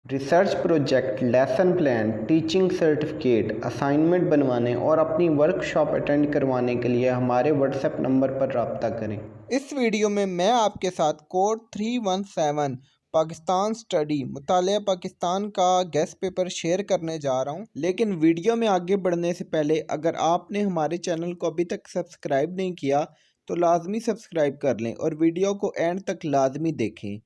Research project, lesson plan, teaching certificate, assignment बनवाने और अपनी वर्कशॉप अटेंड करवाने के लिए हमारे व्हाट्सएप नंबर पर रब्ता करें। इस वीडियो में मैं आपके साथ कोड 317 पाकिस्तान स्टडी मुतालिया पाकिस्तान का गेस्ट पेपर शेयर करने जा रहा हूं। लेकिन वीडियो में आगे बढ़ने से पहले अगर आपने हमारे चैनल को अभी तक सब्सक्राइब नहीं किया तो लाजमी सब्सक्राइब कर लें और वीडियो को एंड तक लाजमी देखें।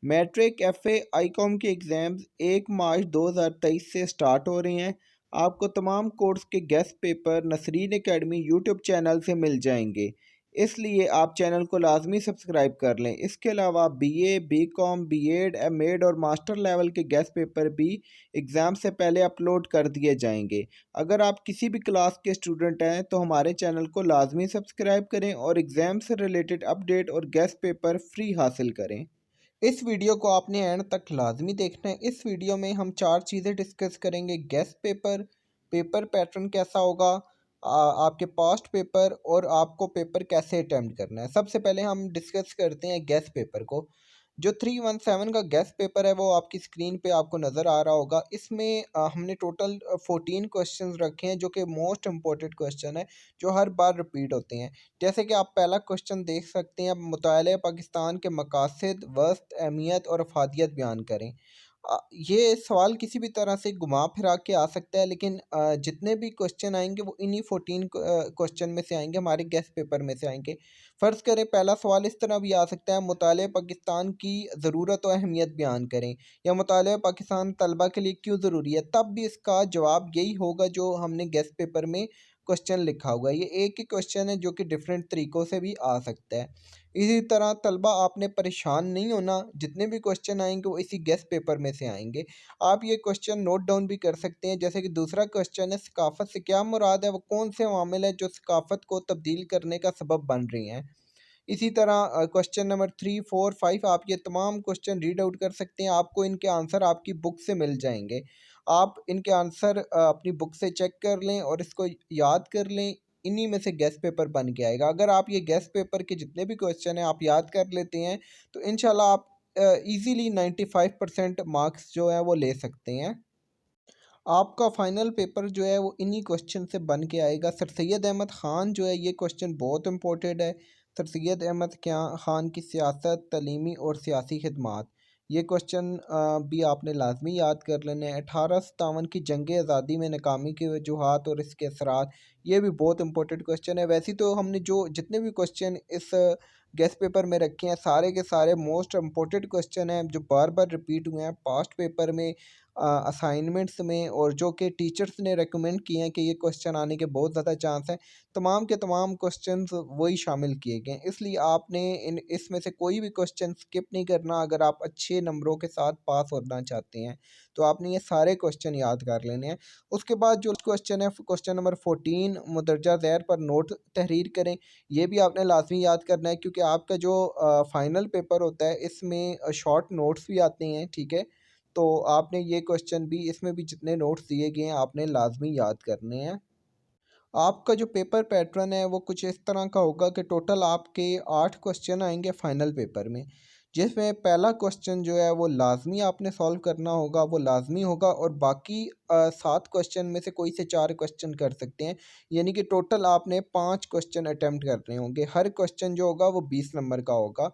मैट्रिक, एफए, आईकॉम के एग्ज़ाम्स 1 मार्च 2023 से स्टार्ट हो रहे हैं। आपको तमाम कोर्स के guest paper Nasreen academy YouTube channel से मिल जाएंगे, इसलिए आप चैनल को लाजमी सब्सक्राइब कर लें। इसके अलावा बीए, बीकॉम, बीएड, एमएड और मास्टर लेवल के गेस्ट पेपर भी एग्ज़ाम से पहले अपलोड कर दिए जाएंगे। अगर आप किसी भी क्लास के स्टूडेंट हैं तो हमारे चैनल को लाजमी सब्सक्राइब करें और एग्ज़ाम से रिलेटेड अपडेट और गेस्ट पेपर फ्री हासिल करें। इस वीडियो को आपने एंड तक लाजमी देखना है। इस वीडियो में हम 4 चीज़ें डिस्कस करेंगे। गेस्ट पेपर, पेपर पैटर्न कैसा होगा, आपके पास्ट पेपर और आपको पेपर कैसे अटैम्प्ट करना है। सबसे पहले हम डिस्कस करते हैं गेस्ट पेपर को। जो 317 का गेस्ट पेपर है वो आपकी स्क्रीन पे आपको नज़र आ रहा होगा। इसमें हमने टोटल 14 क्वेश्चंस रखे हैं जो कि मोस्ट इम्पोर्टेंट क्वेश्चन है, जो हर बार रिपीट होते हैं। जैसे कि आप पहला क्वेश्चन देख सकते हैं, मुताले पाकिस्तान के मकासद, वस्त, अहमियत और अफादियत बयान करें। ये सवाल किसी भी तरह से घुमा फिरा के आ सकता है, लेकिन जितने भी क्वेश्चन आएंगे वो इन्हीं 14 क्वेश्चन में से आएंगे, हमारे गेस्ट पेपर में से आएंगे। फ़र्ज़ करें पहला सवाल इस तरह भी आ सकता है, मुताले पाकिस्तान की ज़रूरत और अहमियत बयान करें, या मुताले पाकिस्तान तलबा के लिए क्यों ज़रूरी है। तब भी इसका जवाब यही होगा जो हमने गेस्ट पेपर में क्वेश्चन लिखा हुआ है। ये एक ही क्वेश्चन है जो कि डिफरेंट तरीक़ों से भी आ सकता है। इसी तरह तलबा आपने परेशान नहीं होना, जितने भी क्वेश्चन आएंगे वो इसी गेस्ट पेपर में से आएंगे। आप ये क्वेश्चन नोट डाउन भी कर सकते हैं। जैसे कि दूसरा क्वेश्चन है, सकाफ़त से क्या मुराद है, वो कौन से अवामिल है जो सकाफ़त को तब्दील करने का सबब बन रही हैं। इसी तरह क्वेश्चन नंबर 3, 4, 5 आप ये तमाम क्वेश्चन रीड आउट कर सकते हैं। आपको इनके आंसर आपकी बुक से मिल जाएंगे। आप इनके आंसर अपनी बुक से चेक कर लें और इसको याद कर लें। इन्हीं में से गेस्ट पेपर बन के आएगा। अगर आप ये गेस्ट पेपर के जितने भी क्वेश्चन हैं आप याद कर लेते हैं तो इंशाल्लाह आप इजीली 95% मार्क्स जो है वो ले सकते हैं। आपका फाइनल पेपर जो है वो इन्हीं क्वेश्चन से बन के आएगा। सर सैयद अहमद ख़ान जो है, ये क्वेश्चन बहुत इंपॉर्टेंट है। सर सैयद अहमद क्या ख़ान की सियासत, तलीमी और सियासी खिदमात, ये क्वेश्चन भी आपने लाजमी याद कर लेने हैं। 1857 की जंग आज़ादी में नाकामी की वजूहात और इसके असरात, ये भी बहुत इंपॉर्टेंट क्वेश्चन है। वैसे तो हमने जो जितने भी क्वेश्चन इस गेस्ट पेपर में रखे हैं सारे के सारे मोस्ट इम्पोर्टेंट क्वेश्चन हैं जो बार बार रिपीट हुए हैं पास्ट पेपर में, असाइनमेंट्स में, और जो कि टीचर्स ने रेकमेंड किए हैं कि ये क्वेश्चन आने के बहुत ज़्यादा चांस हैं। तमाम के तमाम क्वेश्चंस वही शामिल किए गए हैं, इसलिए आपने इन इसमें से कोई भी क्वेश्चन स्किप नहीं करना। अगर आप अच्छे नंबरों के साथ पास होना चाहते हैं तो आपने ये सारे क्वेश्चन याद कर लेने हैं। उसके बाद जो क्वेश्चन है, क्वेश्चन नंबर 14, मुदरजा ज़ैर पर नोट तहरीर करें, ये भी आपने लाजमी याद करना है क्योंकि आपका जो फाइनल पेपर होता है इसमें शॉर्ट नोट्स भी आते हैं, ठीक है। तो आपने ये क्वेश्चन भी, इसमें भी जितने नोट्स दिए गए हैं आपने लाजमी याद करने हैं। आपका जो पेपर पैटर्न है वो कुछ इस तरह का होगा कि टोटल आपके 8 क्वेश्चन आएंगे फाइनल पेपर में, जिसमें पहला क्वेश्चन जो है वो लाजमी आपने सॉल्व करना होगा, वो लाजमी होगा, और बाकी 7 क्वेश्चन में से कोई से 4 क्वेश्चन कर सकते हैं। यानी कि टोटल आपने 5 क्वेश्चन अटैम्प्ट करने होंगे। हर क्वेश्चन जो होगा वो 20 नंबर का होगा।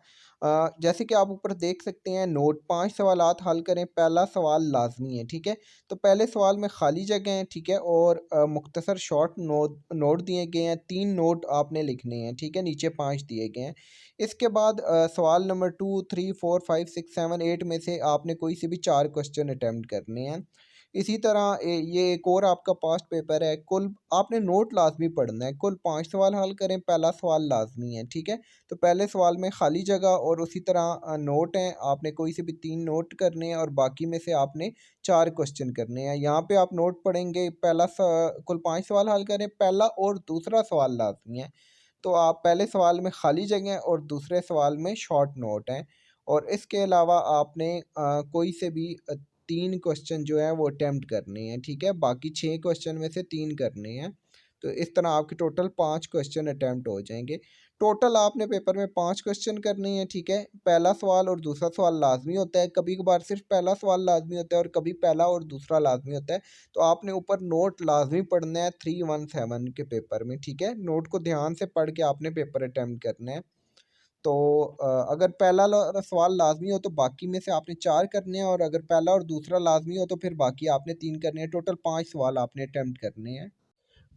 जैसे कि आप ऊपर देख सकते हैं नोट, 5 सवालात हल करें। पहला सवाल लाजमी है, ठीक है। तो पहले सवाल में खाली जगह है, ठीक है, और मुख्तसर शॉर्ट नोट दिए गए हैं। 3 नोट आपने लिखने हैं, ठीक है, नीचे 5 दिए गए हैं। इसके बाद सवाल नंबर 2, 3, 4, 5, 6, 7, 8 में से आपने कोई से भी 4 क्वेश्चन अटैम्प्ट करने हैं। इसी तरह ये एक और आपका पास्ट पेपर है। कुल आपने नोट लाजमी पढ़ना है। कुल 5 सवाल हल करें, पहला सवाल लाजमी है, ठीक है। तो पहले सवाल में खाली जगह और उसी तरह नोट हैं, आपने कोई से भी 3 नोट करने हैं और बाकी में से आपने 4 क्वेश्चन करने हैं। यहाँ पे आप नोट पढ़ेंगे, कुल 5 सवाल हल करें, पहला और दूसरा सवाल लाजमी है। तो आप पहले सवाल में खाली जगह और दूसरे सवाल में शॉर्ट नोट हैं, और इसके अलावा आपने कोई से भी 3 क्वेश्चन जो है वो अटैम्प्ट करने हैं, ठीक है। बाकी 6 क्वेश्चन में से 3 करने हैं। तो इस तरह आपके टोटल 5 क्वेश्चन अटैम्प्ट हो जाएंगे। टोटल आपने पेपर में 5 क्वेश्चन करने हैं, ठीक है। पहला सवाल और दूसरा सवाल लाजमी होता है, कभी कभार सिर्फ पहला सवाल लाजमी होता है और कभी पहला और दूसरा लाजमी होता है। तो आपने ऊपर नोट लाजमी पढ़ना है 317 के पेपर में, ठीक है। नोट को ध्यान से पढ़ के आपने पेपर अटैम्प्ट करना है। तो अगर पहला सवाल लाजमी हो तो बाकी में से आपने 4 करने हैं, और अगर पहला और दूसरा लाजमी हो तो फिर बाकी आपने 3 करने हैं। टोटल 5 सवाल आपने अटैम्प्ट करने हैं।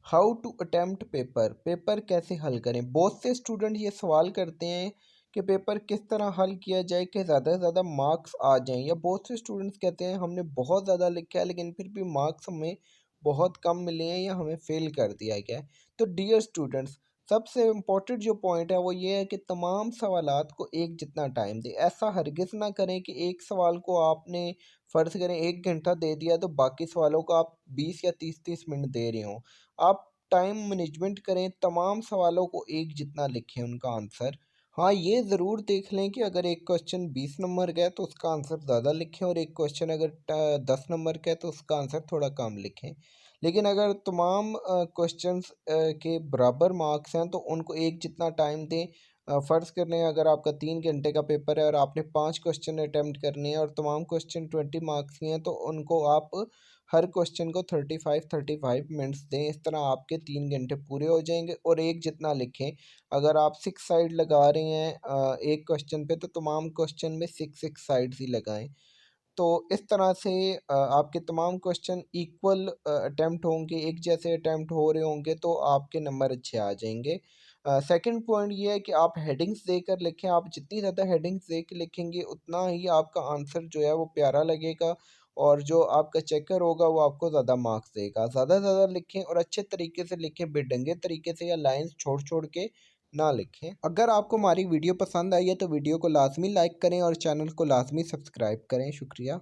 How to attempt paper, paper कैसे हल करें। बहुत से स्टूडेंट ये सवाल करते हैं कि पेपर किस तरह हल किया जाए कि ज़्यादा से ज़्यादा मार्क्स आ जाएं, या बहुत से स्टूडेंट्स कहते हैं हमने बहुत ज़्यादा लिखा है लेकिन फिर भी मार्क्स हमें बहुत कम मिले हैं या हमें फेल कर दिया गया है। तो डियर स्टूडेंट्स, सबसे इम्पोर्टेंट जो पॉइंट है वो ये है कि तमाम सवालात को एक जितना टाइम दें। ऐसा हरगिज़ ना करें कि एक सवाल को आपने फ़र्ज़ करें 1 घंटा दे दिया तो बाकी सवालों को आप 20 या 30 मिनट दे रहे हों। आप टाइम मैनेजमेंट करें, तमाम सवालों को एक जितना लिखें उनका आंसर। हाँ, ये ज़रूर देख लें कि अगर एक क्वेश्चन 20 नंबर का है तो उसका आंसर ज़्यादा लिखें, और एक क्वेश्चन अगर 10 नंबर का है तो उसका आंसर थोड़ा कम लिखें। लेकिन अगर तमाम क्वेश्चंस के बराबर मार्क्स हैं तो उनको एक जितना टाइम दें। फ़र्ज़ कर लें अगर आपका 3 घंटे का पेपर है और आपने 5 क्वेश्चन अटैम्प्ट करने हैं और तमाम क्वेश्चन 20 मार्क्स के हैं, तो उनको आप हर क्वेश्चन को 35 मिनट्स दें। इस तरह आपके 3 घंटे पूरे हो जाएंगे, और एक जितना लिखें। अगर आप 6 साइड लगा रहे हैं एक क्वेश्चन पे, तो तमाम क्वेश्चन में 6 साइड्स ही लगाएं। तो इस तरह से आपके तमाम क्वेश्चन इक्वल अटेम्प्ट होंगे, एक जैसे अटेम्प्ट हो रहे होंगे, तो आपके नंबर अच्छे आ जाएंगे। सेकंड पॉइंट ये है कि आप हेडिंग्स देकर लिखें। आप जितनी ज़्यादा हेडिंग्स दे के लिखेंगे उतना ही आपका आंसर जो है वो प्यारा लगेगा, और जो आपका चेकर होगा वो आपको ज़्यादा मार्क्स देगा। ज़्यादा से ज़्यादा लिखें और अच्छे तरीके से लिखें, बेढंगे तरीके से या लाइंस छोड़ छोड़ के ना लिखें। अगर आपको हमारी वीडियो पसंद आई है तो वीडियो को लाजमी लाइक करें और चैनल को लाजमी सब्सक्राइब करें। शुक्रिया।